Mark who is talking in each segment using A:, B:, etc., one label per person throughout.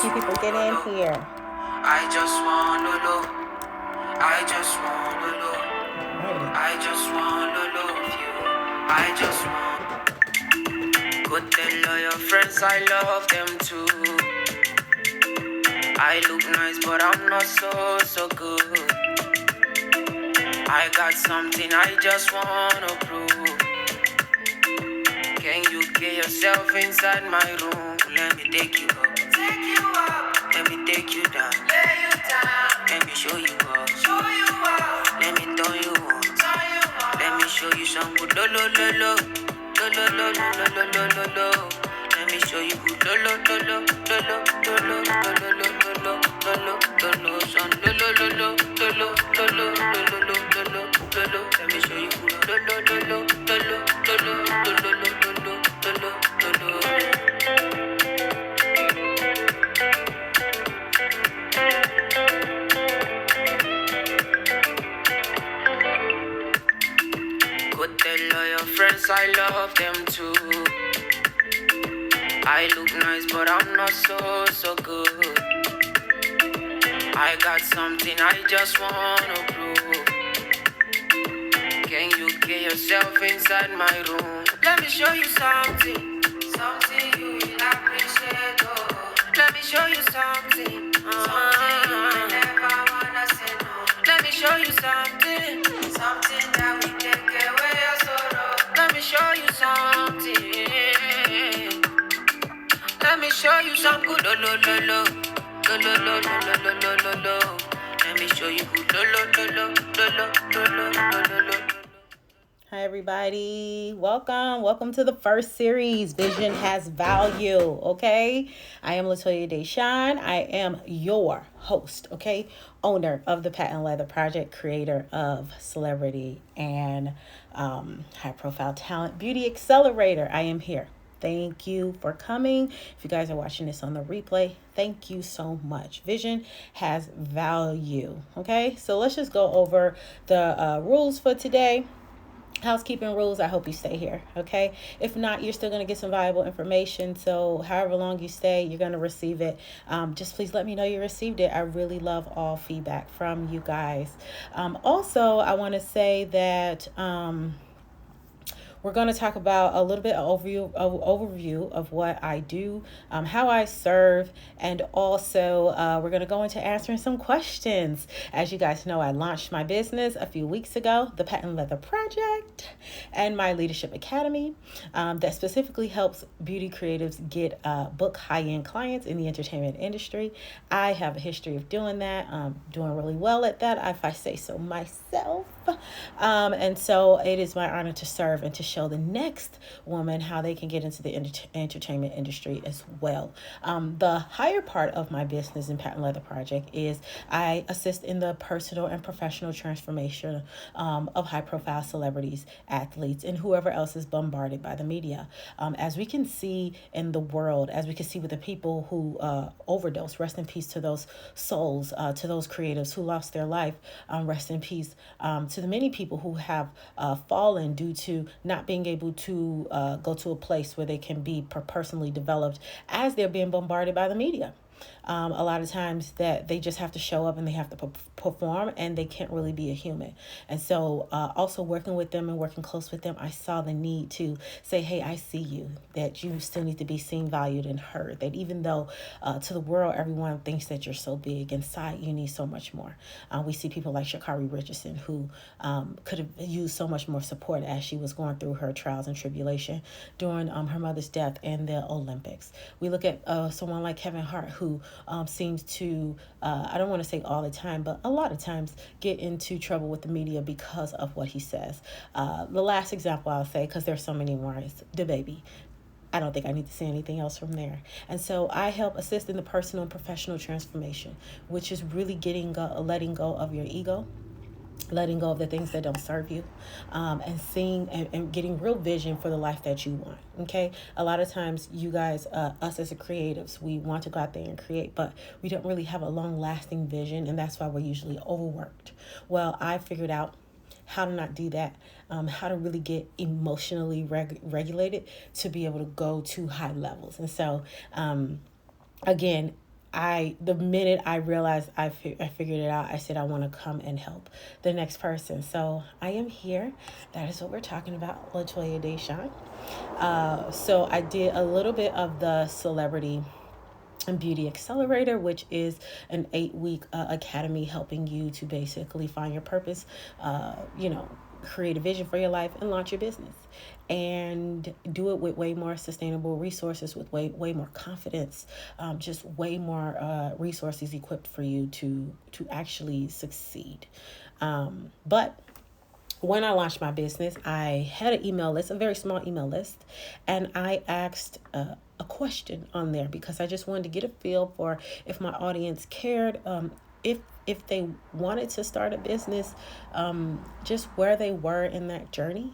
A: few people get in here.
B: I just wanna know. I just wanna know. I just wanna love you. I just want. Go tell all your friends I love them too. I look nice, but I'm not so good. I got something I just wanna prove. Can you get yourself inside my room? Let me take you up. Take you up. Let me take you down. Lay you down. Let me show you up. Show you up. Let me turn you on. Turn you on. Let me show you some good lo lo lo lo. Lo lo lo lo lo lo lo lo lo. Let me show you good lo lo lo lo lo lo lo lo lo lo lo lo lo lo son lo lo lo lo lo lo lo lo lo lo lo lo. Let me show you good lo lo lo lo lo lo lo lo lo lo lo lo. Go tell all your friends I love them too. I look nice, but I'm not so good. I got something I just wanna prove. Can you get yourself inside my room? Let me show you something, something you will appreciate. Oh, let me show you something, something you will never wanna say no. Let me show you something, something that will take away your sorrow. Let me show you something. Let me show you some good lo lo lo lo lo lo lo lo lo lo lo lo. Let me show you good lo lo lo lo lo lo lo lo lo.
A: Hi, everybody. Welcome to the first series, Vision Has Value, okay? I am Latoya Deshawn. I am your host, okay? Owner of the Patent Leather Project, creator of Celebrity and High-Profile Talent Beauty Accelerator. I am here. Thank you for coming. If you guys are watching this on the replay, thank you so much. Vision has value, okay? So let's just go over the rules for today. Housekeeping rules. I hope you stay here, okay? If not, you're still going to get some valuable information. So however long you stay, you're going to receive it. Just please let me know you received it. I really love all feedback from you guys. Also, I want to say that we're going to talk about a little bit of overview of what I do, how I serve, and also we're going to go into answering some questions. As you guys know, I launched my business a few weeks ago, the Patent Leather Project, and my Leadership Academy that specifically helps beauty creatives get book high-end clients in the entertainment industry. I have a history of doing that, doing really well at that, if I say so myself. And so it is my honor to serve and to show the next woman how they can get into the entertainment industry as well. The higher part of my business in Patent Leather Project is I assist in the personal and professional transformation of high-profile celebrities, athletes, and whoever else is bombarded by the media. As we can see in the world, as we can see with the people who overdose, rest in peace to those souls, to those creatives who lost their life, rest in peace to the many people who have fallen due to not being able to go to a place where they can be personally developed as they're being bombarded by the media. A lot of times that they just have to show up and they have to perform and they can't really be a human. And so also working with them and working close with them, I saw the need to say, hey, I see you, that you still need to be seen, valued, and heard, that even though to the world, everyone thinks that you're so big, inside you need so much more. We see people like Sha'Carri Richardson who could have used so much more support as she was going through her trials and tribulation during her mother's death and the Olympics. We look at someone like Kevin Hart who seems to, I don't want to say all the time, but a lot of times get into trouble with the media because of what he says. The last example I'll say, because there's so many more, is DaBaby. I don't think I need to say anything else from there. And so I help assist in the personal and professional transformation, which is really letting go of your ego, letting go of the things that don't serve you, and seeing and getting real vision for the life that you want. Okay, a lot of times you guys, us as creatives, we want to go out there and create, but we don't really have a long lasting vision, and that's why we're usually overworked. Well, I figured out how to not do that, how to really get emotionally regulated to be able to go to high levels. And so again, the minute I realized I figured it out, I said I want to come and help the next person. So I am here. That is what we're talking about, Latoya Deshawn. So I did a little bit of the celebrity and Beauty Accelerator, which is an 8-week academy helping you to basically find your purpose, create a vision for your life and launch your business, and do it with way more sustainable resources, with way more confidence, just way more resources equipped for you to actually succeed. But when I launched my business, I had an email list, a very small email list, and I asked a question on there because I just wanted to get a feel for if my audience cared, if they wanted to start a business, just where they were in that journey.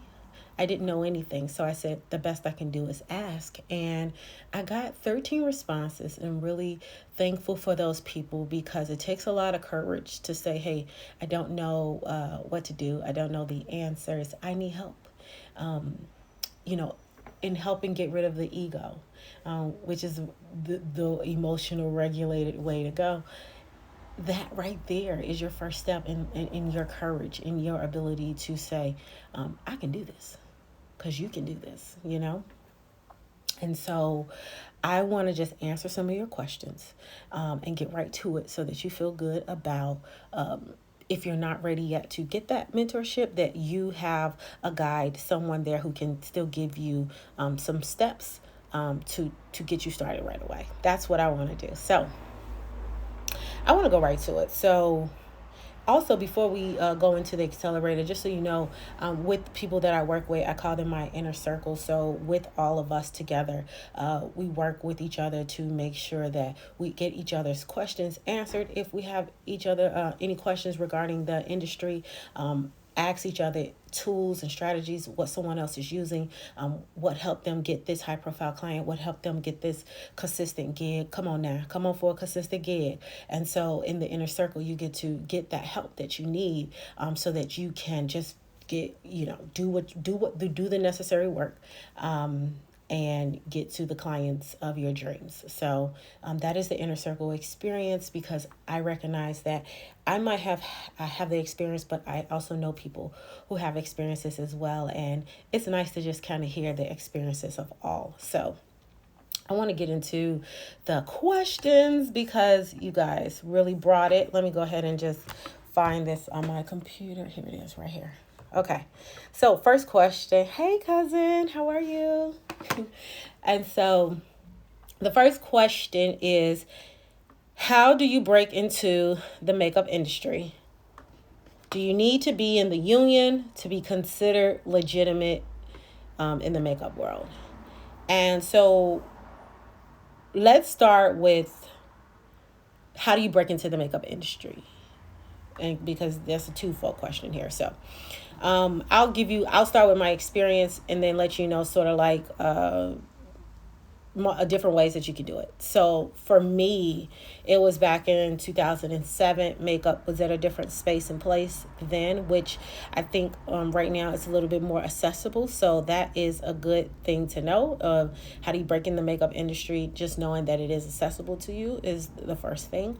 A: I didn't know anything, so I said the best I can do is ask. And I got 13 responses, and really thankful for those people, because it takes a lot of courage to say, hey, I don't know what to do. I don't know the answers. I need help. In helping get rid of the ego, which is the emotional regulated way to go. That right there is your first step in your courage, in your ability to say, I can do this, because you can do this, And so I want to just answer some of your questions, and get right to it so that you feel good about, if you're not ready yet to get that mentorship, that you have a guide, someone there who can still give you some steps to get you started right away. That's what I want to do. So I want to go right to it. So also, before we go into the accelerator, just so you know, with people that I work with, I call them my inner circle. So with all of us together, we work with each other to make sure that we get each other's questions answered. If we have each other any questions regarding the industry, ask each other tools and strategies, what someone else is using, what helped them get this high profile client, what helped them get this consistent gig. Come on for a consistent gig. And so in the inner circle, you get to get that help that you need, so that you can just get, do the necessary work, and get to the clients of your dreams. So that is the inner circle experience, because I recognize that I have the experience, but I also know people who have experiences as well. And it's nice to just kind of hear the experiences of all. So I want to get into the questions because you guys really brought it. Let me go ahead and just find this on my computer. Here it is right here. Okay, so first question. Hey, cousin, how are you? And so the first question is, how do you break into the makeup industry? Do you need to be in the union to be considered legitimate in the makeup world? And so let's start with, how do you break into the makeup industry? And because that's a twofold question here. So I'll start with my experience and then let you know sort of like different ways that you can do it. So for me, it was back in 2007. Makeup was at a different space and place then, which I think right now it's a little bit more accessible. So that is a good thing to know. How do you break in the makeup industry? Just knowing that it is accessible to you is the first thing.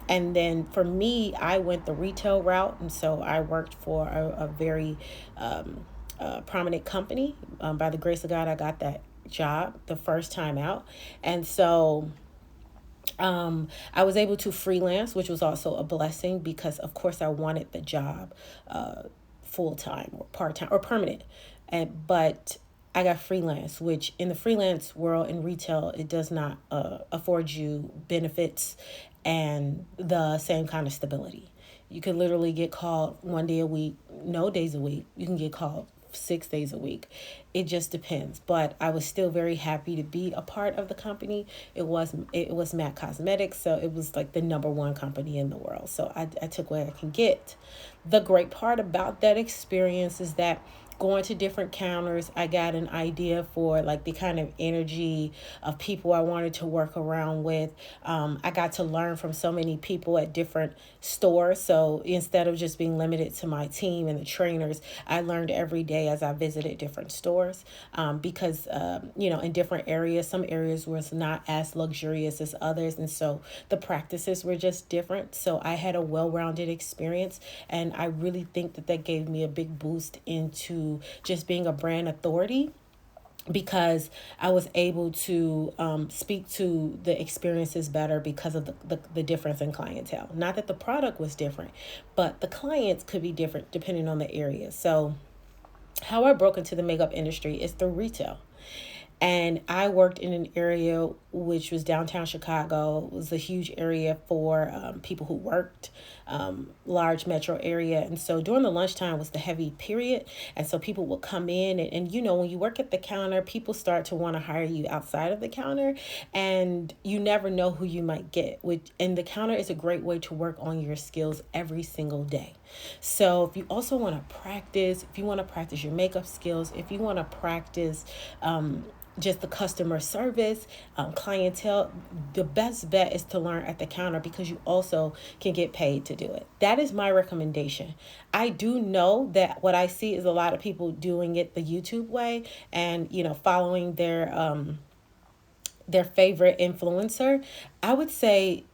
A: And then for me, I went the retail route. And so I worked for a very prominent company. By the grace of God, I got that job the first time out. And so I was able to freelance, which was also a blessing because, of course, I wanted the job full-time or part-time or permanent. But I got freelance, which in the freelance world in retail, it does not afford you benefits and the same kind of stability. You could literally get called one day a week, no days a week. You can get called 6 days a week. It just depends. But I was still very happy to be a part of the company. It was MAC Cosmetics, so it was like the number one company in the world. So I took what I can get. The great part about that experience is that going to different counters, I got an idea for like the kind of energy of people I wanted to work around with. I got to learn from so many people at different stores. So instead of just being limited to my team and the trainers, I learned every day as I visited different stores, because, in different areas, some areas was not as luxurious as others. And so the practices were just different. So I had a well-rounded experience. And I really think that that gave me a big boost into just being a brand authority, because I was able to speak to the experiences better because of the difference in clientele. Not that the product was different, but the clients could be different depending on the area. So how I broke into the makeup industry is through retail. And I worked in an area which was downtown Chicago. It was a huge area for people who worked, large metro area. And so during the lunchtime was the heavy period. And so people would come in and when you work at the counter, people start to want to hire you outside of the counter, and you never know who you might get. And the counter is a great way to work on your skills every single day. So if you also want to practice, if you want to practice your makeup skills, if you want to practice, just the customer service, clientele, the best bet is to learn at the counter, because you also can get paid to do it. That is my recommendation. I do know that what I see is a lot of people doing it the YouTube way, and following their favorite influencer. I would say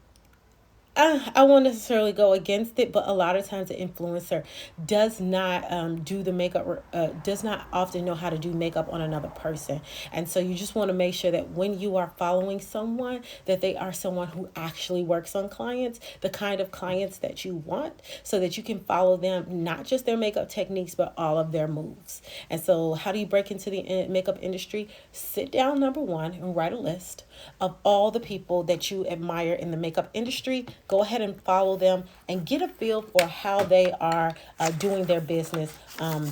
A: I won't necessarily go against it, but a lot of times the influencer does not do the makeup, does not often know how to do makeup on another person. And so you just want to make sure that when you are following someone, that they are someone who actually works on clients, the kind of clients that you want, so that you can follow them, not just their makeup techniques, but all of their moves. And so how do you break into the makeup industry? Sit down, number one, and write a list of all the people that you admire in the makeup industry. Go ahead and follow them and get a feel for how they are doing their business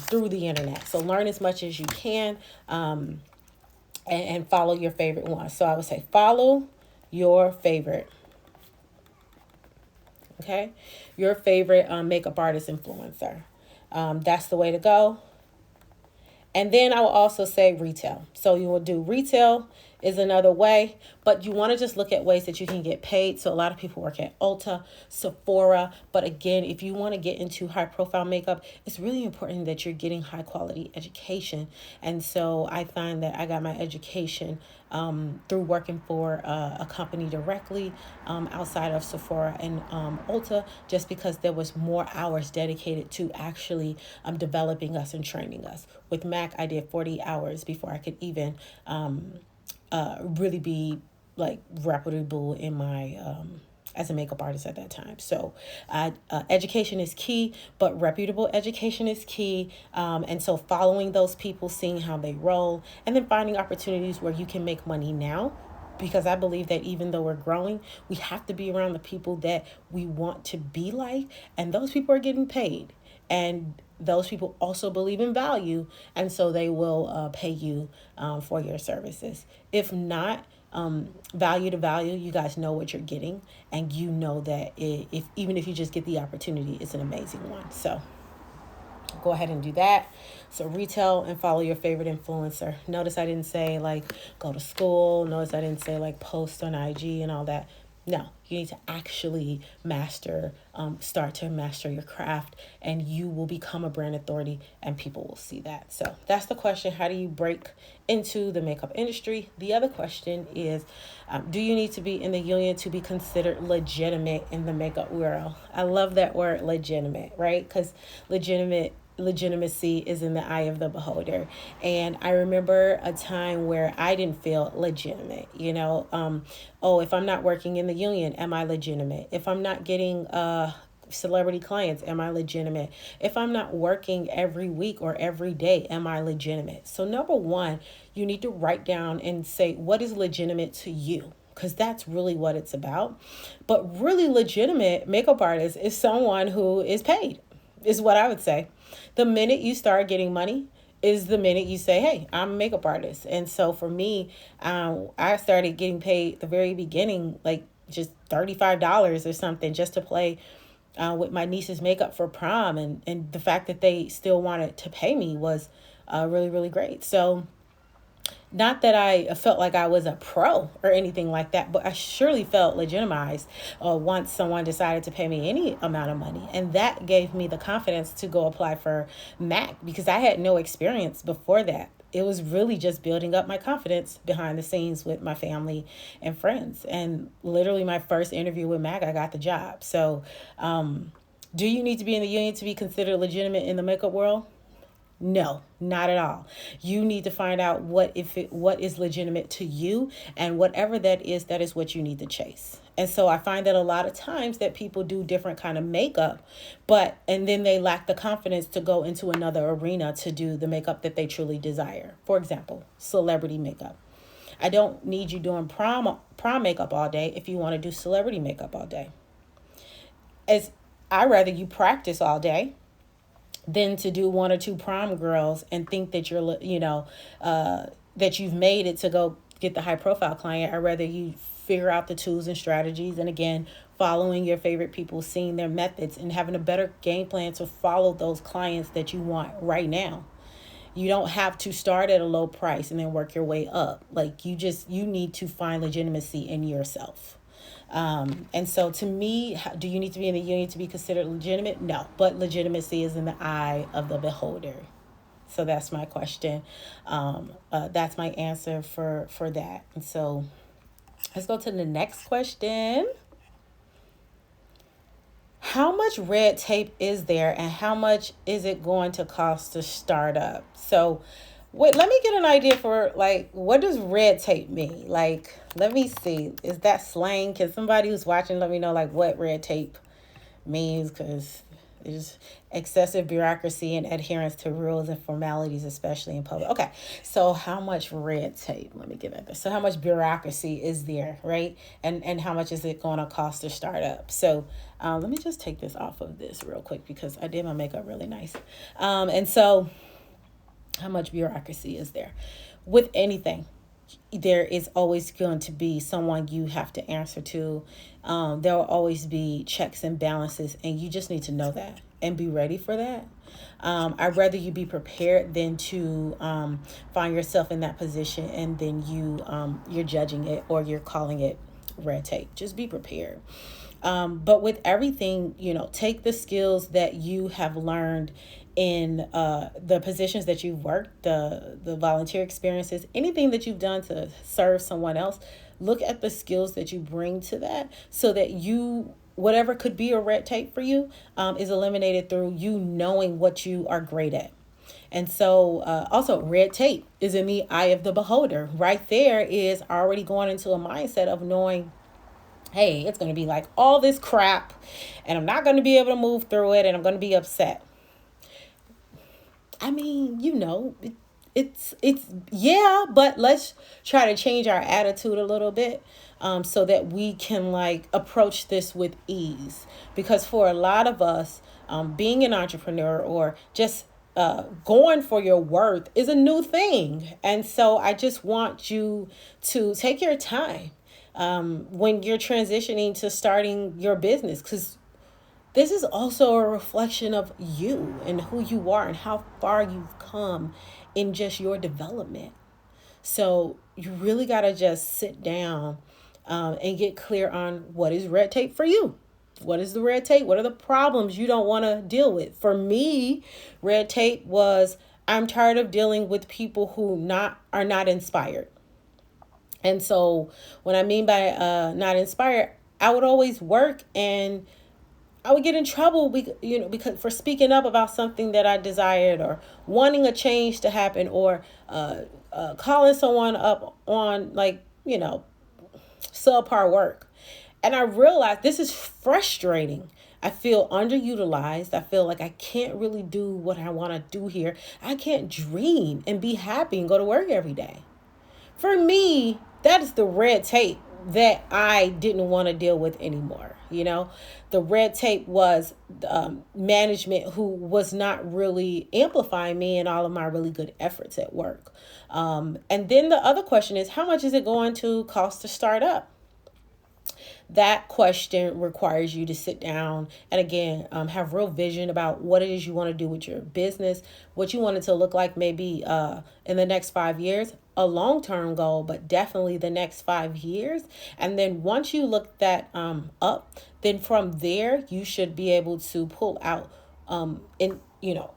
A: through the internet. So learn as much as you can, and follow your favorite one. So I would say follow your favorite. Okay, your favorite makeup artist influencer. That's the way to go. And then I will also say retail. So you will do retail is another way, but you want to just look at ways that you can get paid. So a lot of people work at Ulta, Sephora, but again, if you want to get into high profile makeup, it's really important that you're getting high quality education. And so I find that I got my education through working for a company directly outside of Sephora and Ulta, just because there was more hours dedicated to actually developing us and training us. With MAC, I did 40 hours before I could even really be like reputable in my as a makeup artist at that time. So education is key, but reputable education is key. And so following those people, seeing how they roll, and then finding opportunities where you can make money now. Because I believe that even though we're growing, we have to be around the people that we want to be like, and those people are getting paid. And those people also believe in value, and so they will pay you for your services. If not, value to value, you guys know what you're getting, and you know that if even if you just get the opportunity, it's an amazing one. So go ahead and do that. So retail and follow your favorite influencer. Notice I didn't say like go to school. Notice I didn't say like post on IG and all that. No, you need to actually start to master your craft, and you will become a brand authority, and people will see that. So that's the question. How do you break into the makeup industry? The other question is, do you need to be in the union to be considered legitimate in the makeup world? I love that word, legitimate, right? Because legitimacy is in the eye of the beholder. And I remember a time where I didn't feel legitimate, if I'm not working in the union, am I legitimate? If I'm not getting celebrity clients, am I legitimate? If I'm not working every week or every day, am I legitimate? So number one, you need to write down and say, what is legitimate to you? Because that's really what it's about. But really legitimate makeup artist is someone who is paid, is what I would say. The minute you start getting money is the minute you say, hey, I'm a makeup artist. And so for me, I started getting paid at the very beginning, like just $35 or something, just to play with my niece's makeup for prom, and the fact that they still wanted to pay me was really, really great. So, not that I felt like I was a pro or anything like that, but I surely felt legitimized once someone decided to pay me any amount of money. And that gave me the confidence to go apply for MAC because I had no experience before that. It was really just building up my confidence behind the scenes with my family and friends. And literally, my first interview with MAC, I got the job. So, do you need to be in the union to be considered legitimate in the makeup world? No, not at all. You need to find out what is legitimate to you, and whatever that is what you need to chase. And so I find that a lot of times that people do different kind of makeup, and then they lack the confidence to go into another arena to do the makeup that they truly desire. For example, celebrity makeup. I don't need you doing prom makeup all day if you want to do celebrity makeup all day. As I rather you practice all day than to do one or two prom girls and think that that you've made it to go get the high profile client. I'd rather you figure out the tools and strategies, and again, following your favorite people, seeing their methods, and having a better game plan to follow those clients that you want right now. You don't have to start at a low price and then work your way up. Like you need to find legitimacy in yourself. And so to me, do you need to be in the union to be considered legitimate? No, but legitimacy is in the eye of the beholder. So that's my question. That's my answer for that. And so let's go to the next question. How much red tape is there, and how much is it going to cost to start up? So wait, let me get an idea for like, what does red tape mean? Like, let me see. Is that slang? Can somebody who's watching let me know like what red tape means? Because it's excessive bureaucracy and adherence to rules and formalities, especially in public. Okay, so how much red tape? Let me get at this. So how much bureaucracy is there, right? And how much is it going to cost to start up? So let me just take this off of this real quick because I did my makeup really nice. And so how much bureaucracy is there? With anything, there is always going to be someone you have to answer to. There will always be checks and balances, and you just need to know that and be ready for that. I'd rather you be prepared than to find yourself in that position and then you're judging it or you're calling it red tape. Just be prepared. But with everything, take the skills that you have learned in the positions that you've worked, the volunteer experiences, anything that you've done to serve someone else. Look at the skills that you bring to that so that whatever could be a red tape for you is eliminated through you knowing what you are great at. And so also red tape is in the eye of the beholder. Right there is already going into a mindset of knowing, hey, it's going to be like all this crap and I'm not going to be able to move through it and I'm going to be upset. I mean, it's yeah, but let's try to change our attitude a little bit so that we can like approach this with ease. Because for a lot of us, being an entrepreneur or just going for your worth is a new thing. And so I just want you to take your time when you're transitioning to starting your business, because this is also a reflection of you and who you are and how far you've come in just your development. So you really got to just sit down and get clear on what is red tape for you. What is the red tape? What are the problems you don't want to deal with? For me, red tape was I'm tired of dealing with people who are not inspired. And so what I mean by not inspired, I would always work and I would get in trouble, because for speaking up about something that I desired or wanting a change to happen or calling someone up on subpar work. And I realized this is frustrating. I feel underutilized. I feel like I can't really do what I want to do here. I can't dream and be happy and go to work every day. For me, that is the red tape that I didn't want to deal with anymore. The red tape was management who was not really amplifying me and all of my really good efforts at work. And then the other question is, how much is it going to cost to start up? that question requires you to sit down and again have real vision about what it is you want to do with your business, what you want it to look like maybe in the next 5 years, a long-term goal, but definitely the next 5 years. And then once you look that up, then from there you should be able to pull out and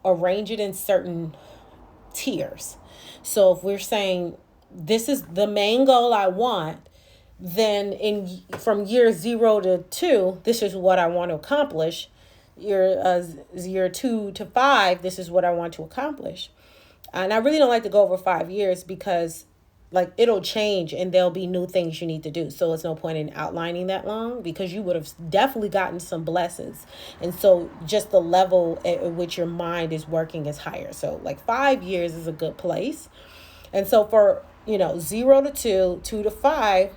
A: arrange it in certain tiers. So if we're saying this is the main goal I want, then in from year 0 to 2, this is what I want to accomplish. Year 2 to 5, this is what I want to accomplish. And I really don't like to go over 5 years because like it'll change and there'll be new things you need to do. So it's no point in outlining that long because you would have definitely gotten some blessings. And so just the level at which your mind is working is higher. So like 5 years is a good place. And so for 0 to 2, 2 to 5,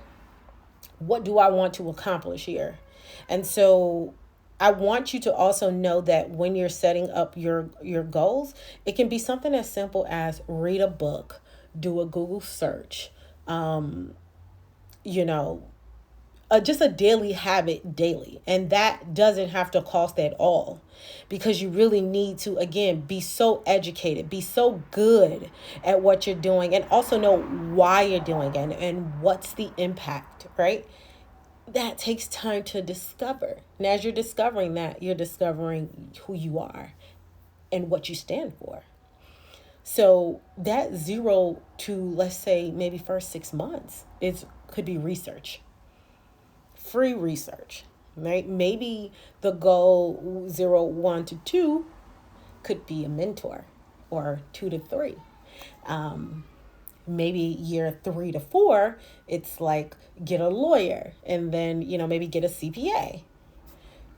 A: what do I want to accomplish here? And so I want you to also know that when you're setting up your goals, it can be something as simple as read a book, do a Google search, you know, just a daily habit daily. And that doesn't have to cost at all because you really need to, again, be so educated, be so good at what you're doing and also know why you're doing it and what's the impact, right? That takes time to discover. And as you're discovering that, you're discovering who you are and what you stand for. So that 0 to, let's say, maybe first 6 months, could be research, free research, right? Maybe the goal 1 to 2 could be a mentor, or 2 to 3. Maybe year 3 to 4, it's like get a lawyer and then, maybe get a CPA,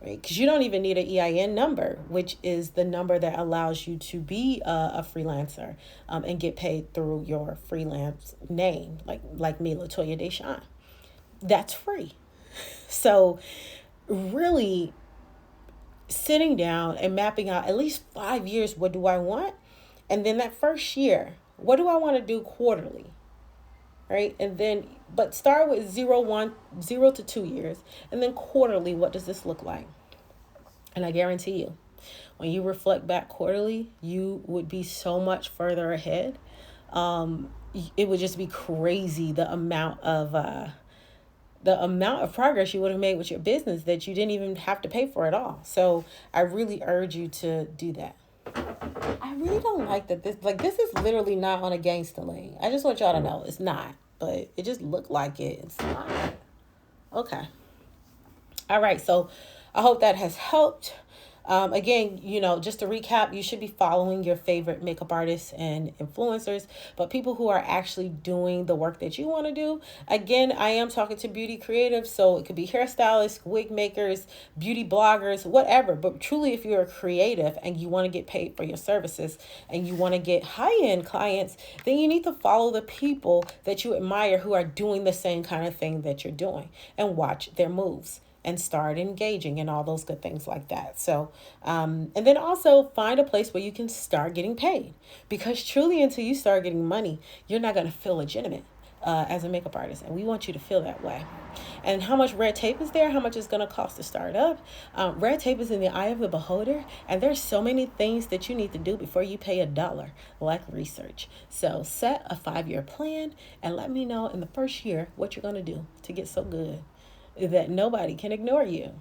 A: right? Because you don't even need an EIN number, which is the number that allows you to be a freelancer and get paid through your freelance name, like me, Latoya Deshawn. That's free. So really sitting down and mapping out at least 5 years, what do I want? And then that first year, what do I want to do quarterly? Right? And then, but start with 0 to 2 years. And then quarterly, what does this look like? And I guarantee you, when you reflect back quarterly, you would be so much further ahead. It would just be crazy the amount of progress you would have made with your business that you didn't even have to pay for at all. So I really urge you to do that. I really don't like that this is literally not on a gangster lane. I just want y'all to know it's not, but it just looked like it. It's not. Okay. All right. So I hope that has helped. Again, just to recap, you should be following your favorite makeup artists and influencers, but people who are actually doing the work that you want to do. Again, I am talking to beauty creatives, so it could be hairstylists, wig makers, beauty bloggers, whatever. But truly, if you're a creative and you want to get paid for your services and you want to get high-end clients, then you need to follow the people that you admire who are doing the same kind of thing that you're doing and watch their moves and start engaging and all those good things like that. So, and then also find a place where you can start getting paid, because truly until you start getting money, you're not going to feel legitimate as a makeup artist. And we want you to feel that way. And how much red tape is there? How much it's going to cost to start up? Red tape is in the eye of the beholder. And there's so many things that you need to do before you pay $1, like research. So set a 5-year plan and let me know in the first year what you're going to do to get so good that nobody can ignore you.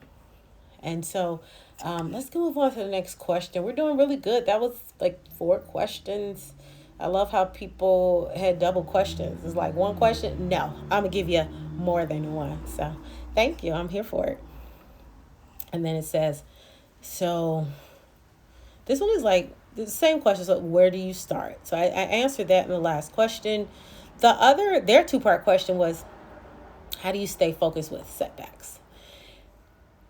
A: And so let's move on to the next question. We're doing really good. That was like 4 questions. I love how people had double questions. It's like one question. No, I'm going to give you more than one. So thank you. I'm here for it. And then it says, so this one is like the same question. So where do you start? So I answered that in the last question. Their 2-part question was, how do you stay focused with setbacks?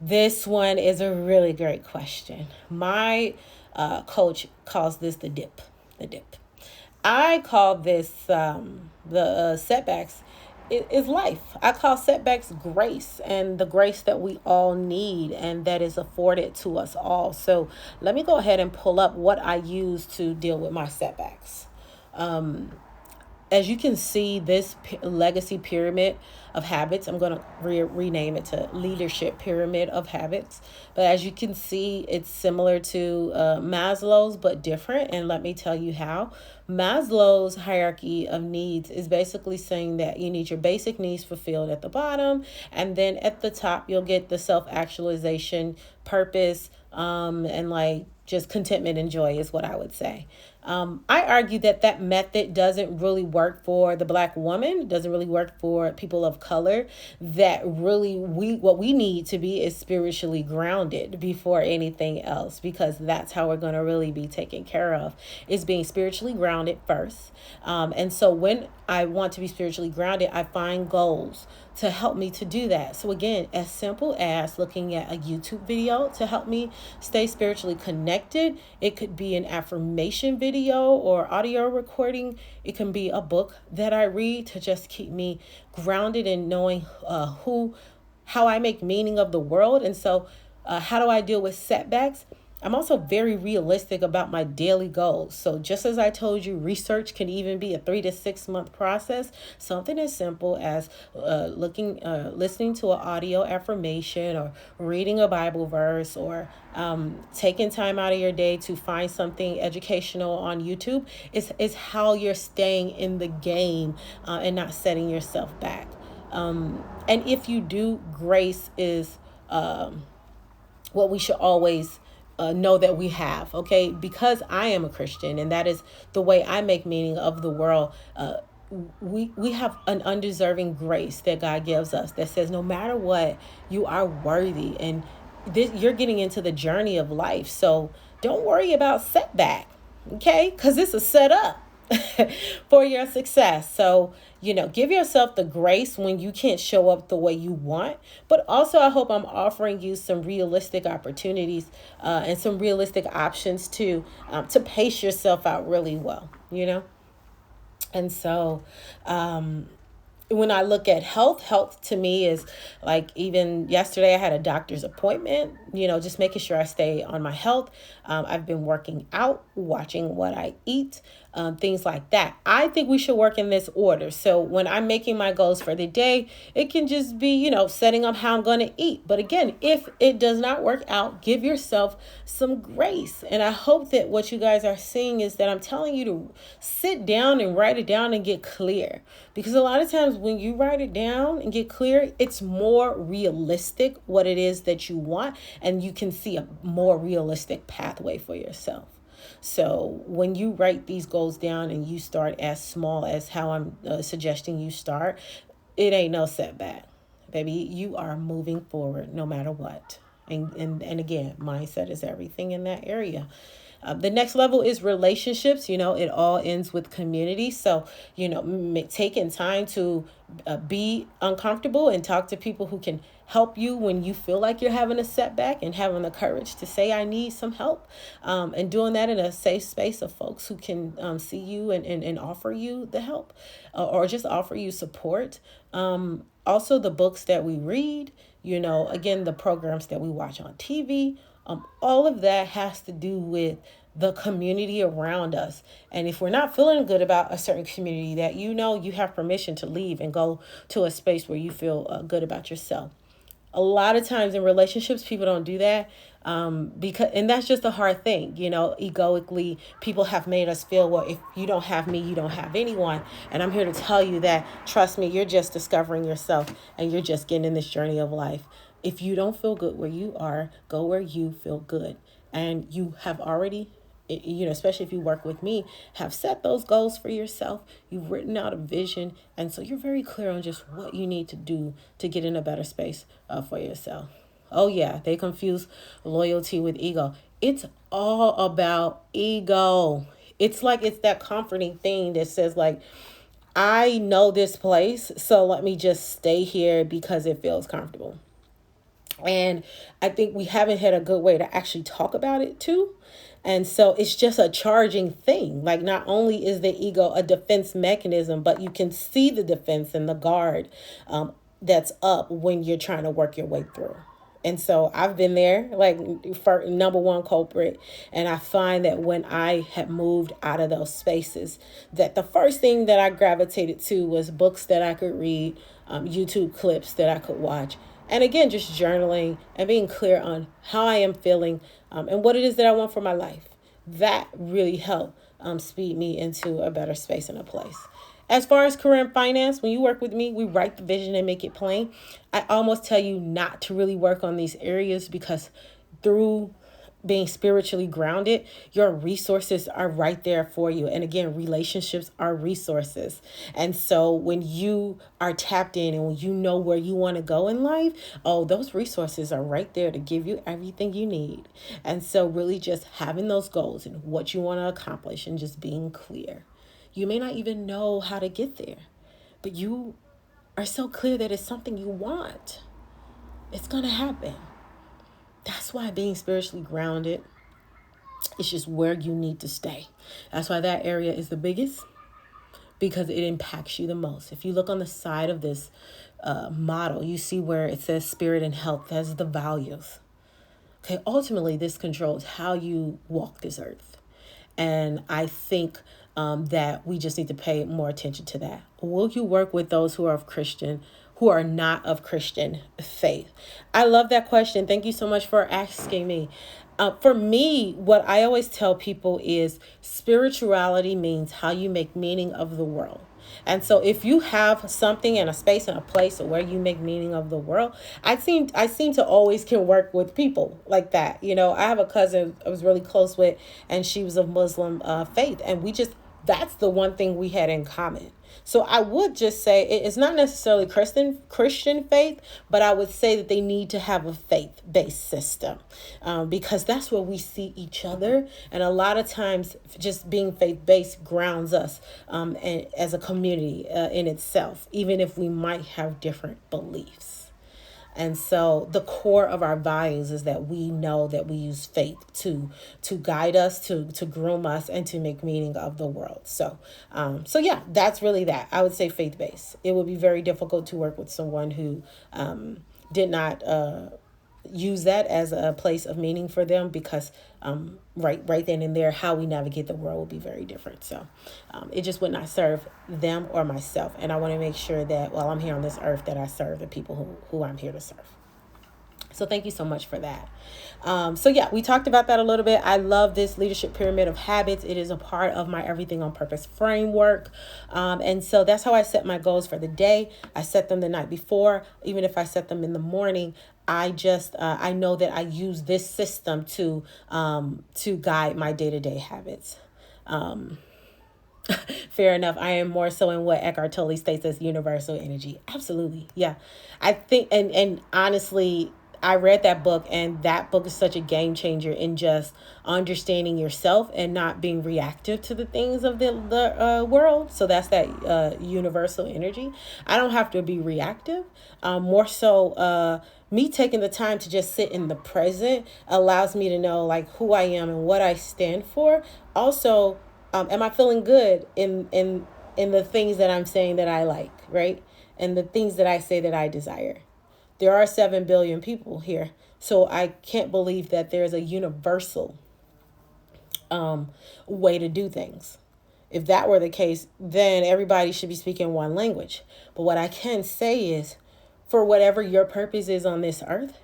A: This one is a really great question. My coach calls this the dip. I call this the setbacks is life. I call setbacks grace, and the grace that we all need and that is afforded to us all. So let me go ahead and pull up what I use to deal with my setbacks. as you can see, this legacy pyramid of habits, I'm going to rename it to leadership pyramid of habits. But as you can see, it's similar to Maslow's, but different. And let me tell you how. Maslow's hierarchy of needs is basically saying that you need your basic needs fulfilled at the bottom, and then at the top, you'll get the self actualization, purpose, and like just contentment and joy is what I would say. I argue that that method doesn't really work for the Black woman, doesn't really work for people of color. That really, what we need to be is spiritually grounded before anything else, because that's how we're going to really be taken care of, is being spiritually grounded first. And so when I want to be spiritually grounded, I find goals to help me to do that. So again, as simple as looking at a YouTube video to help me stay spiritually connected. It could be an affirmation video or audio recording. It can be a book that I read to just keep me grounded in knowing how I make meaning of the world. And so how do I deal with setbacks? I'm also very realistic about my daily goals. So just as I told you, research can even be a 3 to 6 month process. Something as simple as listening to an audio affirmation, or reading a Bible verse, or taking time out of your day to find something educational on YouTube is how you're staying in the game and not setting yourself back. And if you do, grace is what we should always know that we have, okay? Because I am a Christian, and that is the way I make meaning of the world. We have an undeserving grace that God gives us that says no matter what, you are worthy, and you're getting into the journey of life. So don't worry about setback, okay? Because it's a setup for your success. So, give yourself the grace when you can't show up the way you want. But also, I hope I'm offering you some realistic opportunities and some realistic options to pace yourself out really well. And so, when I look at health to me is like, even yesterday I had a doctor's appointment, just making sure I stay on my health. I've been working out, watching what I eat, things like that. I think we should work in this order. So when I'm making my goals for the day, it can just be, setting up how I'm going to eat. But again, if it does not work out, give yourself some grace. And I hope that what you guys are seeing is that I'm telling you to sit down and write it down and get clear. Because a lot of times when you write it down and get clear, it's more realistic what it is that you want, and you can see a more realistic pathway for yourself. So when you write these goals down and you start as small as how I'm suggesting you start, it ain't no setback. Baby, you are moving forward no matter what. And again, mindset is everything in that area. The next level is relationships. It all ends with community. So, taking time to be uncomfortable and talk to people who can help you when you feel like you're having a setback, and having the courage to say, I need some help, and doing that in a safe space of folks who can see you and offer you the help, or just offer you support. Also, the books that we read, again, the programs that we watch on TV, all of that has to do with the community around us. And if we're not feeling good about a certain community, that you have permission to leave and go to a space where you feel good about yourself. A lot of times in relationships, people don't do that, and that's just a hard thing. Egoically, people have made us feel, well, if you don't have me, you don't have anyone. And I'm here to tell you that, trust me, you're just discovering yourself, and you're just getting in this journey of life. If you don't feel good where you are, go where you feel good. And you have already, especially if you work with me, have set those goals for yourself. You've written out a vision. And so you're very clear on just what you need to do to get in a better space for yourself. Oh, yeah, they confuse loyalty with ego. It's all about ego. It's like it's that comforting thing that says, like, I know this place, so let me just stay here because it feels comfortable. And I think we haven't had a good way to actually talk about it too. And so it's just a charging thing. Like, not only is the ego a defense mechanism, but you can see the defense and the guard that's up when you're trying to work your way through. And so I've been there, like, for number one culprit. And I find that when I had moved out of those spaces, that the first thing that I gravitated to was books that I could read, YouTube clips that I could watch. And again, just journaling and being clear on how I am feeling, and what it is that I want for my life. That really helped speed me into a better space and a place. As far as career and finance, when you work with me, we write the vision and make it plain. I almost tell you not to really work on these areas, because through being spiritually grounded, your resources are right there for you. And again, relationships are resources. And so when you are tapped in and when you know where you want to go in life, oh, those resources are right there to give you everything you need. And so really just having those goals and what you want to accomplish and just being clear. You may not even know how to get there, but you are so clear that it's something you want. It's going to happen. That's why being spiritually grounded is just where you need to stay. That's why that area is the biggest, because it impacts you the most. If you look on the side of this model, you see where it says spirit and health as the values. Okay, ultimately, this controls how you walk this earth. And I think that we just need to pay more attention to that. Will you work with those who are not of Christian faith? I love that question. Thank you so much for asking me. For me, what I always tell people is spirituality means how you make meaning of the world. And so if you have something in a space and a place where you make meaning of the world, I seem to always can work with people like that. I have a cousin I was really close with, and she was of Muslim faith, and that's the one thing we had in common. So I would just say it's not necessarily Christian faith, but I would say that they need to have a faith-based system, because that's where we see each other. And a lot of times just being faith-based grounds us, and as a community in itself, even if we might have different beliefs. And so the core of our values is that we know that we use faith to guide us, to groom us, and to make meaning of the world. So yeah, that's really that. I would say faith-based. It would be very difficult to work with someone who did not use that as a place of meaning for them, because right then and there, how we navigate the world will be very different. So it just would not serve them or myself. And I want to make sure that while I'm here on this earth, that I serve the people who I'm here to serve. So thank you so much for that. So yeah, we talked about that a little bit. I love this leadership pyramid of habits. It is a part of my Everything on Purpose framework. And so that's how I set my goals for the day. I set them the night before. Even if I set them in the morning, I know that I use this system to guide my day-to-day habits. Fair enough. I am more so in what Eckhart Tolle states as universal energy. Absolutely. Yeah. I think, and honestly, I read that book, and that book is such a game changer in just understanding yourself and not being reactive to the things of the world. So that's that universal energy. I don't have to be reactive. More so, me taking the time to just sit in the present allows me to know like who I am and what I stand for. Also, am I feeling good in the things that I'm saying that I like, right? And the things that I say that I desire. There are 7 billion people here. So I can't believe that there's a universal way to do things. If that were the case, then everybody should be speaking one language. But what I can say is, for whatever your purpose is on this earth,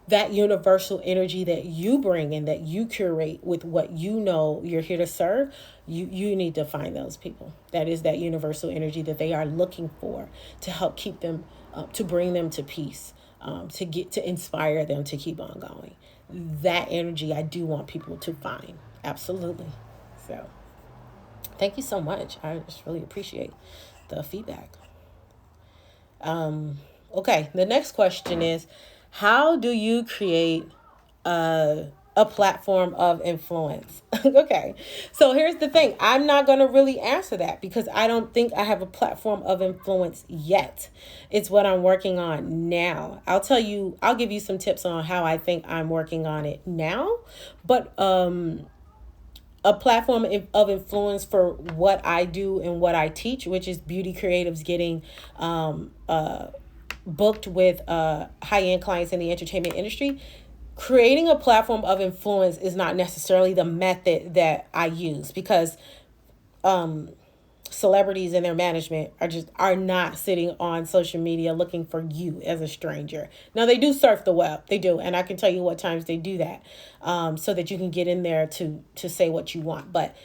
A: that universal energy that you bring and that you curate with what you know you're here to serve, you need to find those people. That is that universal energy that they are looking for to help keep them, to bring them to peace, to inspire them to keep on going. That energy I do want people to find. Absolutely. So thank you so much. I just really appreciate the feedback. Okay, the next question is, how do you create a platform of influence? Okay, so here's the thing. I'm not going to really answer that because I don't think I have a platform of influence yet. It's what I'm working on now. I'll give you some tips on how I think I'm working on it now, but a platform of influence for what I do and what I teach, which is beauty creatives getting booked with high-end clients in the entertainment industry, creating a platform of influence is not necessarily the method that I use, because celebrities and their management are not sitting on social media looking for you as a stranger. Now, they do surf the web, they do, and I can tell you what times they do that, so that you can get in there to say what you want. But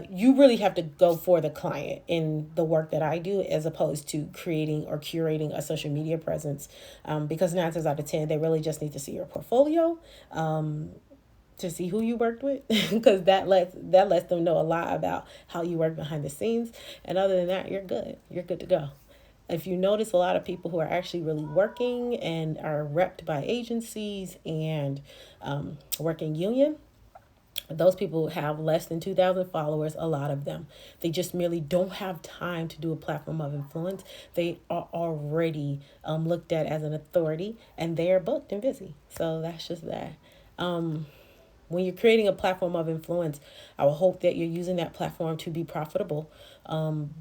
A: you really have to go for the client in the work that I do, as opposed to creating or curating a social media presence, because 9 times out of 10 they really just need to see your portfolio, to see who you worked with, because that lets them know a lot about how you work behind the scenes. And other than that, you're good to go. If you notice, a lot of people who are actually really working and are repped by agencies and working union, those people have less than 2,000 followers, a lot of them. They just merely don't have time to do a platform of influence. They are already looked at as an authority, and they are booked and busy. So that's just that. When you're creating a platform of influence, I will hope that you're using that platform to be profitable,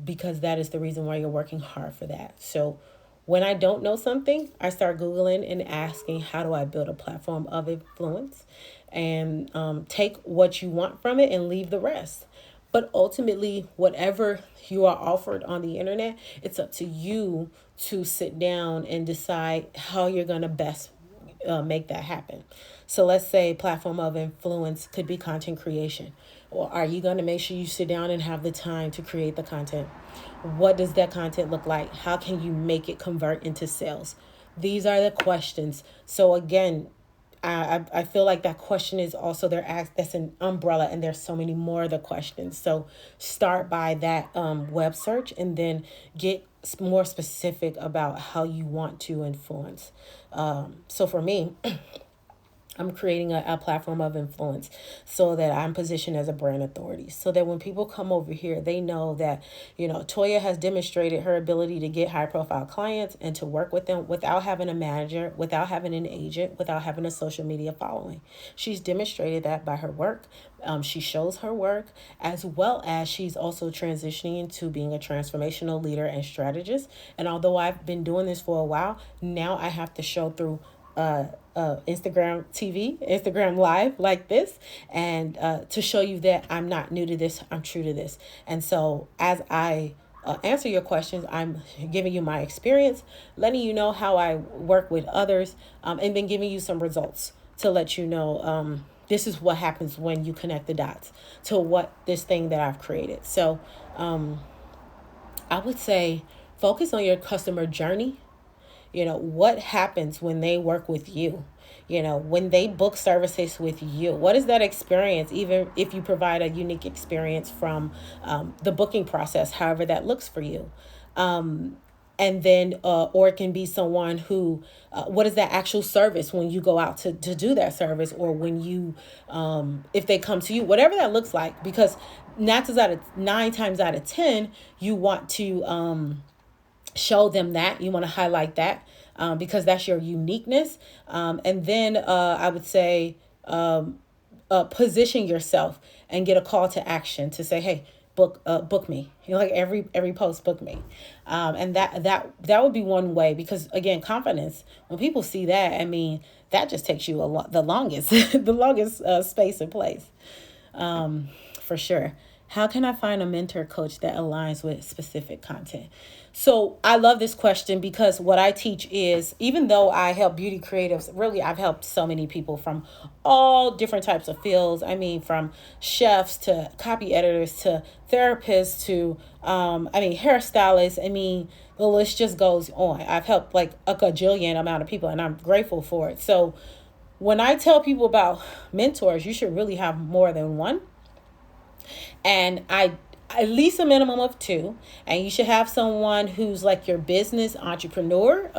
A: because that is the reason why you're working hard for that. So when I don't know something, I start Googling and asking, how do I build a platform of influence? And take what you want from it and leave the rest. But ultimately, whatever you are offered on the internet, it's up to you to sit down and decide how you're going to best make that happen. So let's say platform of influence could be content creation. Or are you going to make sure you sit down and have the time to create the content? What does that content look like? How can you make it convert into sales? These are the questions. So again, I feel like that question is also their asked, that's an umbrella, and there's so many more of the questions. So start by that web search, and then get more specific about how you want to influence. So for me, I'm creating a platform of influence so that I'm positioned as a brand authority. So that when people come over here, they know that, Toya has demonstrated her ability to get high profile clients and to work with them without having a manager, without having an agent, without having a social media following. She's demonstrated that by her work. She shows her work, as well as she's also transitioning into being a transformational leader and strategist. And although I've been doing this for a while, now I have to show through Instagram TV, Instagram Live like this, and to show you that I'm not new to this, I'm true to this. And so as I answer your questions, I'm giving you my experience, letting you know how I work with others, and then giving you some results to let you know this is what happens when you connect the dots to what this thing that I've created. So I would say focus on your customer journey. What happens when they work with you? When they book services with you, what is that experience? Even if you provide a unique experience from the booking process, however that looks for you. And then, or it can be someone who, what is that actual service when you go out to do that service, or when you, if they come to you, whatever that looks like, because 9 times out of 10, you want to, show them that you want to highlight that, because that's your uniqueness. And then I would say position yourself and get a call to action to say, hey, book me. Like every post, book me. And that would be one way, because again, confidence, when people see that, I mean, that just takes you the longest the longest space and place, for sure. How can I find a mentor coach that aligns with specific content? So I love this question, because what I teach is, even though I help beauty creatives, really I've helped so many people from all different types of fields. I mean, from chefs to copy editors to therapists to, hairstylists. I mean, the list just goes on. I've helped like a gajillion amount of people, and I'm grateful for it. So when I tell people about mentors, you should really have more than one. And I at least a minimum of two, and you should have someone who's like your business entrepreneur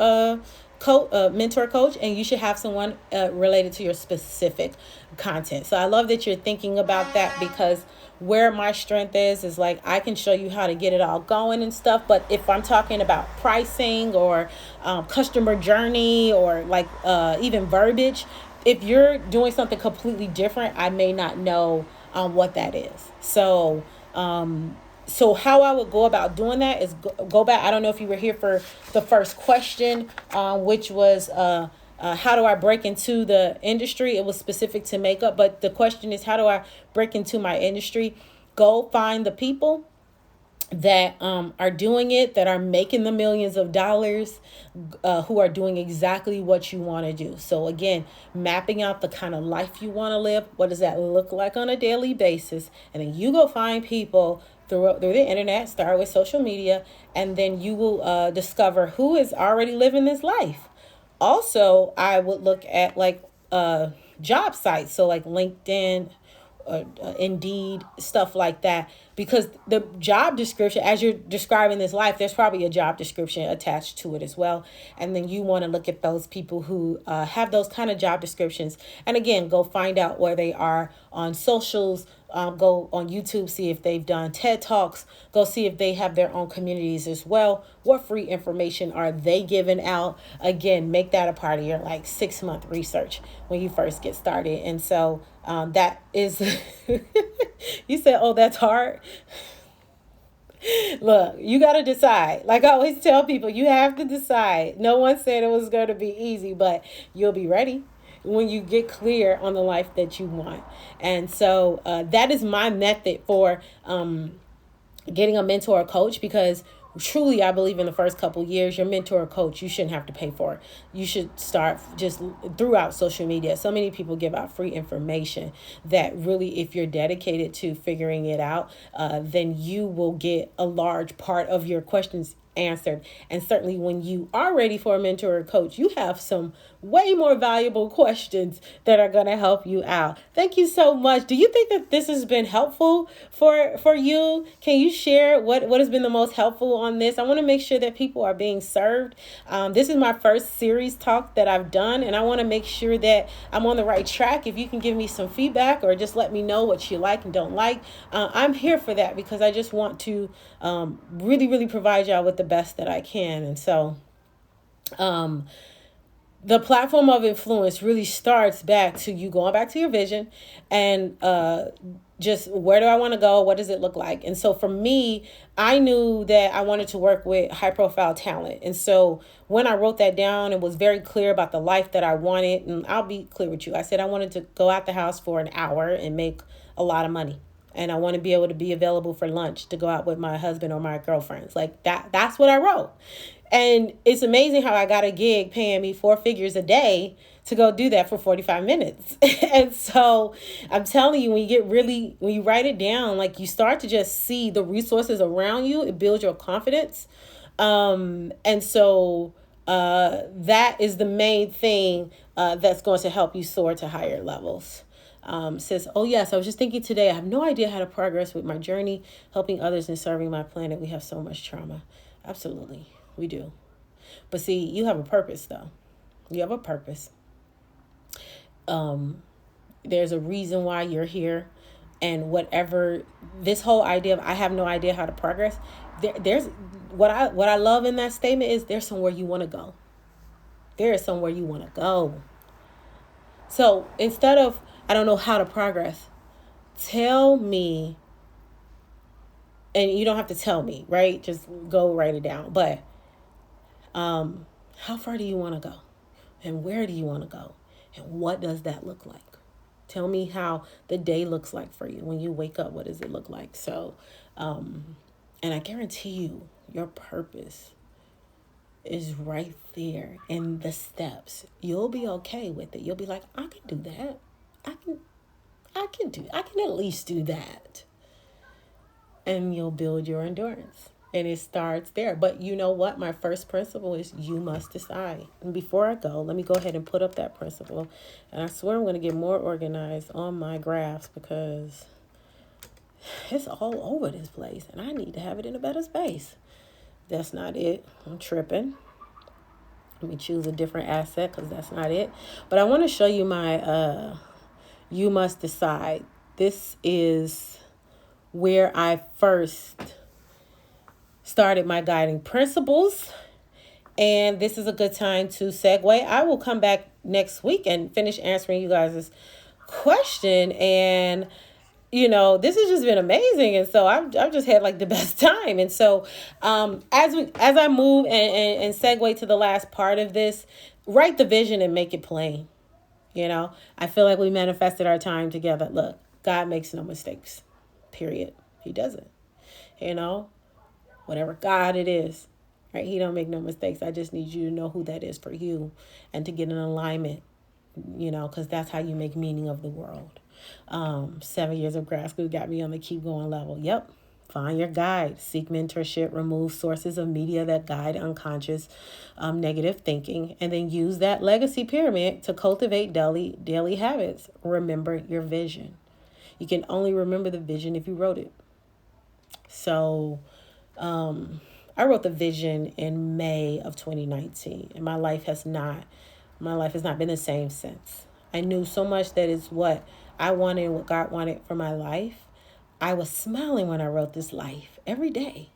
A: mentor coach, and you should have someone related to your specific content. So I love that you're thinking about that, because where my strength is like I can show you how to get it all going and stuff. But if I'm talking about pricing or customer journey, or like even verbiage, if you're doing something completely different, I may not know what that is. So So how I would go about doing that is go back. I don't know if you were here for the first question, which was how do I break into the industry? It was specific to makeup, but the question is, how do I break into my industry? Go find the people that are doing it, that are making the millions of dollars, who are doing exactly what you want to do. So again, mapping out the kind of life you want to live. What does that look like on a daily basis? And then you go find people through the internet, start with social media, and then you will discover who is already living this life. Also, I would look at like job sites, so like LinkedIn, Indeed, stuff like that. Because the job description, as you're describing this life, there's probably a job description attached to it as well. And then you want to look at those people who have those kind of job descriptions. And again, go find out where they are on socials. Go on YouTube, see if they've done TED Talks. Go see if they have their own communities as well. What free information are they giving out? Again, make that a part of your like 6-month research when you first get started. And so that is, you said, oh, that's hard. Look, you got to decide. Like I always tell people, you have to decide. No one said it was going to be easy, but you'll be ready when you get clear on the life that you want. And so that is my method for getting a mentor or coach, because truly I believe in the first couple years, your mentor or coach, you shouldn't have to pay for it. You should start just throughout social media. So many people give out free information that really, if you're dedicated to figuring it out, then you will get a large part of your questions answered. And certainly when you are ready for a mentor or coach, you have some way more valuable questions that are going to help you out. Thank you so much. Do you think that this has been helpful for you? Can you share what has been the most helpful on this? I want to make sure that people are being served. This is my first series talk that I've done, and I want to make sure that I'm on the right track. If you can give me some feedback or just let me know what you like and don't like, I'm here for that, because I just want to really, really provide y'all with the best that I can. And so the platform of influence really starts back to you going back to your vision and just where do I want to go? What does it look like? And so for me, I knew that I wanted to work with high profile talent. And so when I wrote that down and was very clear about the life that I wanted, and I'll be clear with you, I said I wanted to go out the house for an hour and make a lot of money. And I want to be able to be available for lunch to go out with my husband or my girlfriends. Like that's what I wrote. And it's amazing how I got a gig paying me 4 figures a day to go do that for 45 minutes. And so I'm telling you, when you write it down, like you start to just see the resources around you, it builds your confidence. And so that is the main thing that's going to help you soar to higher levels. Says, oh yes, I was just thinking today, I have no idea how to progress with my journey, helping others and serving my planet. We have so much trauma. Absolutely, we do. But see, you have a purpose though. You have a purpose. There's a reason why you're here. And whatever, this whole idea of I have no idea how to progress, there's what I love in that statement is there's somewhere you want to go. There is somewhere you want to go. So instead of I don't know how to progress, tell me, and you don't have to tell me, right? Just go write it down. But how far do you want to go? And where do you want to go? And what does that look like? Tell me how the day looks like for you. When you wake up, what does it look like? So, and I guarantee you, your purpose is right there in the steps. You'll be okay with it. You'll be like, I can do that. I can at least do that. And you'll build your endurance. And it starts there. But you know what? My first principle is you must decide. And before I go, let me go ahead and put up that principle. And I swear I'm going to get more organized on my graphs because it's all over this place. And I need to have it in a better space. That's not it. I'm tripping. Let me choose a different asset because that's not it. But I want to show you my you must decide. This is where I first started my guiding principles. And this is a good time to segue. I will come back next week and finish answering you guys' question. And this has just been amazing. And so I've just had like the best time. And so as I move and segue to the last part of this, write the vision and make it plain. I feel like we manifested our time together. Look, God makes no mistakes, period. He doesn't. you know Whatever God it is, right? He don't make no mistakes. I just need you to know who that is for you, and to get in alignment, because that's how you make meaning of the world. 7 years of grad school got me on the keep going level. Yep. Find your guide, seek mentorship, remove sources of media that guide unconscious negative thinking, and then use that legacy pyramid to cultivate daily habits. Remember your vision. You can only remember the vision if you wrote it. So I wrote the vision in May of 2019, and my life has not been the same since. I knew so much that is what I wanted and what God wanted for my life. I was smiling when I wrote this life every day.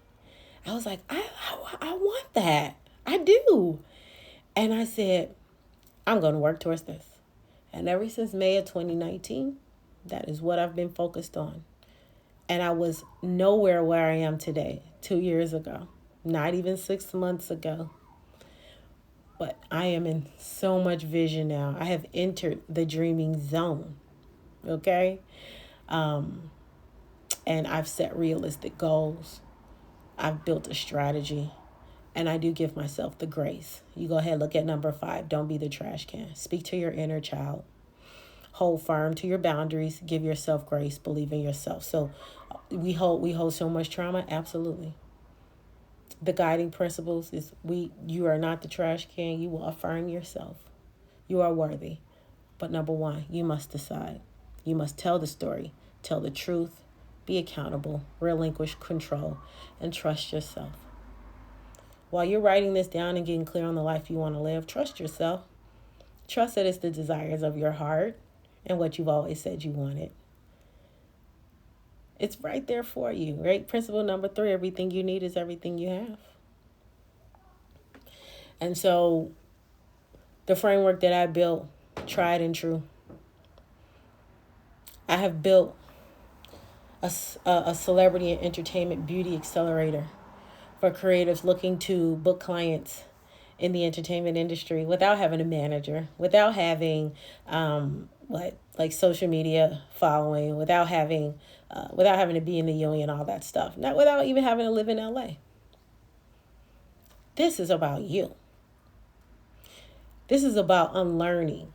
A: I was like, I want that. I do. And I said, I'm going to work towards this. And ever since May of 2019, that is what I've been focused on. And I was nowhere where I am today, 2 years ago, not even 6 months ago. But I am in so much vision now. I have entered the dreaming zone. Okay? And I've set realistic goals. I've built a strategy. And I do give myself the grace. You go ahead, look at number 5. Don't be the trash can. Speak to your inner child. Hold firm to your boundaries. Give yourself grace. Believe in yourself. So we hold so much trauma. Absolutely. The guiding principles is you are not the trash can. You will affirm yourself. You are worthy. But number 1, you must decide. You must tell the story, tell the truth, be accountable, relinquish control, and trust yourself. While you're writing this down and getting clear on the life you want to live, trust yourself. Trust that it's the desires of your heart and what you've always said you wanted. It's right there for you, right? Principle number 3, everything you need is everything you have. And so the framework that I built, tried and true. I have built a celebrity and entertainment beauty accelerator for creatives looking to book clients in the entertainment industry without having a manager, without having like social media following, without having to be in the union, all that stuff, not without even having to live in LA. This is about you. This is about unlearning,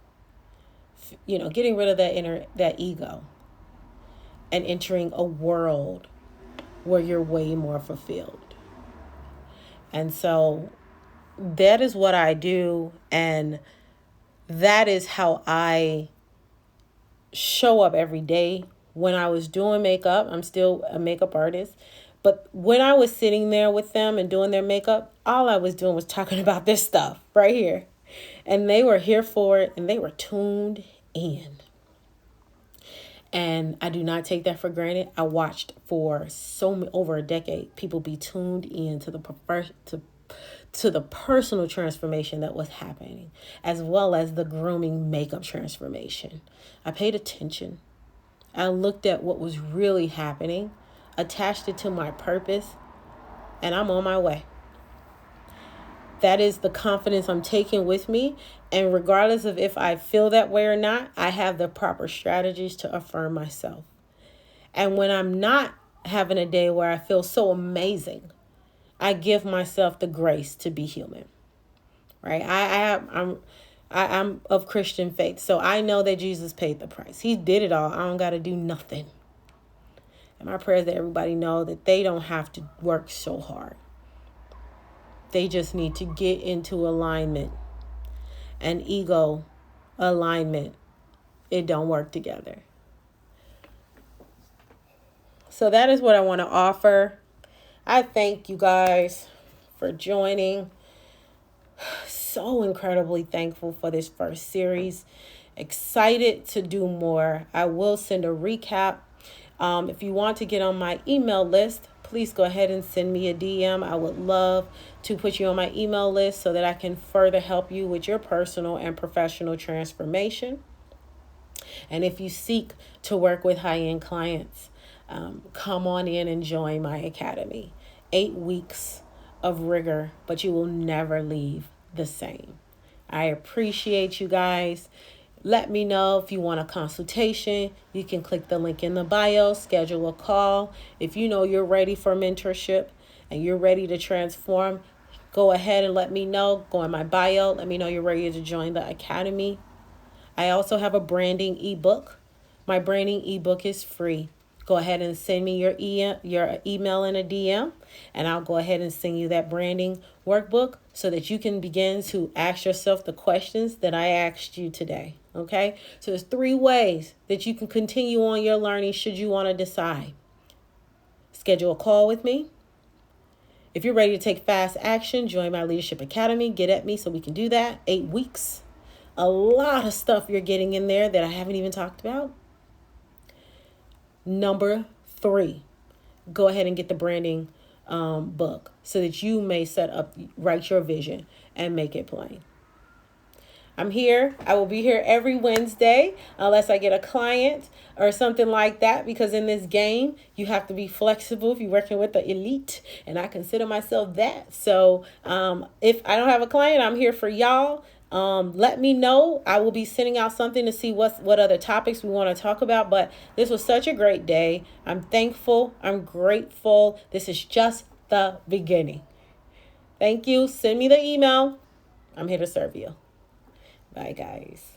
A: getting rid of that ego and entering a world where you're way more fulfilled. And so that is what I do, and that is how I show up every day. When I was doing makeup, I'm still a makeup artist, but when I was sitting there with them and doing their makeup, all I was doing was talking about this stuff right here. And they were here for it, and they were tuned in. And I do not take that for granted. I watched for over a decade people be tuned in to the personal transformation that was happening, as well as the grooming makeup transformation. I paid attention. I looked at what was really happening, attached it to my purpose, and I'm on my way. That is the confidence I'm taking with me. And regardless of if I feel that way or not, I have the proper strategies to affirm myself. And when I'm not having a day where I feel so amazing, I give myself the grace to be human. Right? I'm of Christian faith, so I know that Jesus paid the price. He did it all. I don't got to do nothing. And my prayer is that everybody know that they don't have to work so hard. They just need to get into alignment. And ego alignment, it don't work together. So that is what I want to offer. I thank you guys for joining. So incredibly thankful for this first series. Excited to do more. I will send a recap. If you want to get on my email list, please go ahead and send me a DM. I would love to put you on my email list so that I can further help you with your personal and professional transformation. And if you seek to work with high-end clients, come on in and join my academy. 8 weeks of rigor, but you will never leave the same. I appreciate you guys. Let me know if you want a consultation. You can click the link in the bio, schedule a call. If you know you're ready for mentorship and you're ready to transform, go ahead and let me know. Go in my bio. Let me know you're ready to join the academy. I also have a branding ebook. My branding ebook is free. Go ahead and send me your email in a DM, and I'll go ahead and send you that branding workbook so that you can begin to ask yourself the questions that I asked you today. Okay? So there's 3 ways that you can continue on your learning should you want to decide. Schedule a call with me. If you're ready to take fast action, join my Leadership Academy. Get at me so we can do that. 8 weeks. A lot of stuff you're getting in there that I haven't even talked about. Number 3, go ahead and get the branding book so that you may write your vision and make it plain. I'm here. I will be here every Wednesday unless I get a client or something like that, because in this game, you have to be flexible if you're working with the elite, and I consider myself that. So if I don't have a client, I'm here for y'all. Let me know. I will be sending out something to see what other topics we want to talk about. But this was such a great day. I'm thankful. I'm grateful. This is just the beginning. Thank you. Send me the email. I'm here to serve you. Bye, guys.